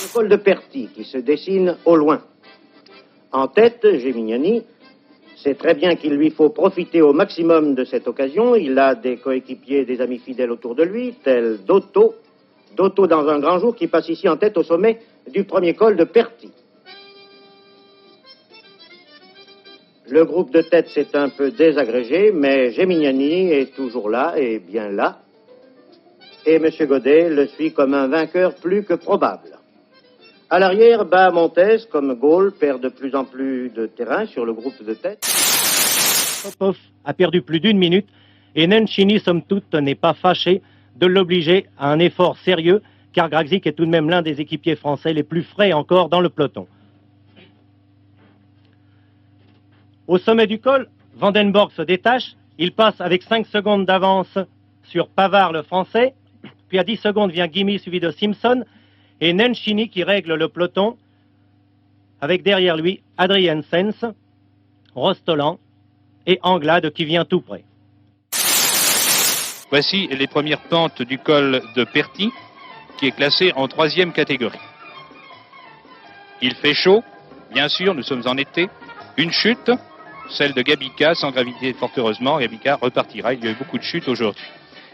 Le col de Perty qui se dessine au loin. En tête, Gimignani sait très bien qu'il lui faut profiter au maximum de cette occasion. Il a des coéquipiers, des amis fidèles autour de lui, tels Dotto dans un grand jour qui passe ici en tête au sommet du premier col de Perty. Le groupe de tête s'est un peu désagrégé, mais Gimignani est toujours là, et bien là. Et M. Godet le suit comme un vainqueur plus que probable. À l'arrière, Montes, comme Gaulle, perd de plus en plus de terrain sur le groupe de tête. Popov a perdu plus d'une minute et Nencini, somme toute, n'est pas fâché de l'obliger à un effort sérieux, car Gragzik est tout de même l'un des équipiers français les plus frais encore dans le peloton. Au sommet du col, Vandenborg se détache. Il passe avec 5 secondes d'avance sur Pavard le français. Puis à 10 secondes vient Gimi suivi de Simpson. Et Nencini qui règle le peloton avec derrière lui Adrien Sens, Rostolan et Anglade qui vient tout près. Voici les premières pentes du col de Perty qui est classé en 3e catégorie. Il fait chaud, bien sûr, nous sommes en été. Une chute, celle de Gabica, sans gravité fort heureusement. Gabica repartira, il y a eu beaucoup de chutes aujourd'hui.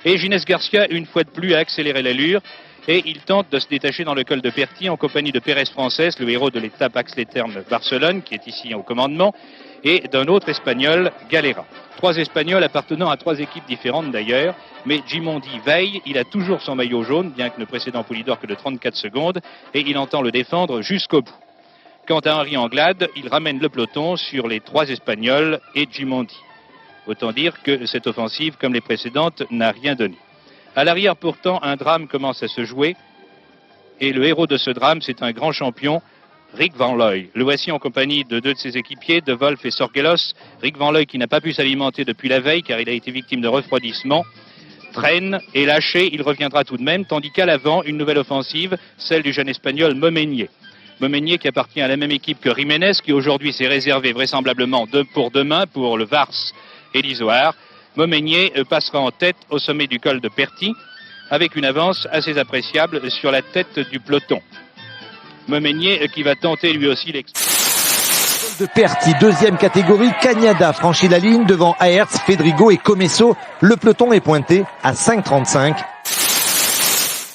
Et Gines Garcia, une fois de plus, a accéléré l'allure. Et il tente de se détacher dans le col de Perty en compagnie de Pérez Frances, le héros de l'étape Axles-les-Thermes-Barcelone, qui est ici au commandement, et d'un autre Espagnol, Galera. 3 Espagnols appartenant à 3 équipes différentes d'ailleurs, mais Gimondi veille, il a toujours son maillot jaune, bien que ne précédant Poulidor que de 34 secondes, et il entend le défendre jusqu'au bout. Quant à Henri Anglade, il ramène le peloton sur les 3 Espagnols et Gimondi. Autant dire que cette offensive, comme les précédentes, n'a rien donné. À l'arrière, pourtant, un drame commence à se jouer. Et le héros de ce drame, c'est un grand champion, Rick Van Looy. Le voici en compagnie de 2 de ses équipiers, De Wolf et Sorgelos. Rick Van Looy, qui n'a pas pu s'alimenter depuis la veille, car il a été victime de refroidissement, traîne et lâché. Il reviendra tout de même, tandis qu'à l'avant, une nouvelle offensive, celle du jeune Espagnol Momenier. Momenier qui appartient à la même équipe que Jiménez, qui aujourd'hui s'est réservé vraisemblablement pour demain, pour le Vars et l'Isoire. Momenier passera en tête au sommet du col de Perty, avec une avance assez appréciable sur la tête du peloton. Momenier qui va tenter lui aussi de Perty, 2e catégorie, Cagnada franchit la ligne devant Aerts, Fedrigo et Comesso. Le peloton est pointé à 5,35.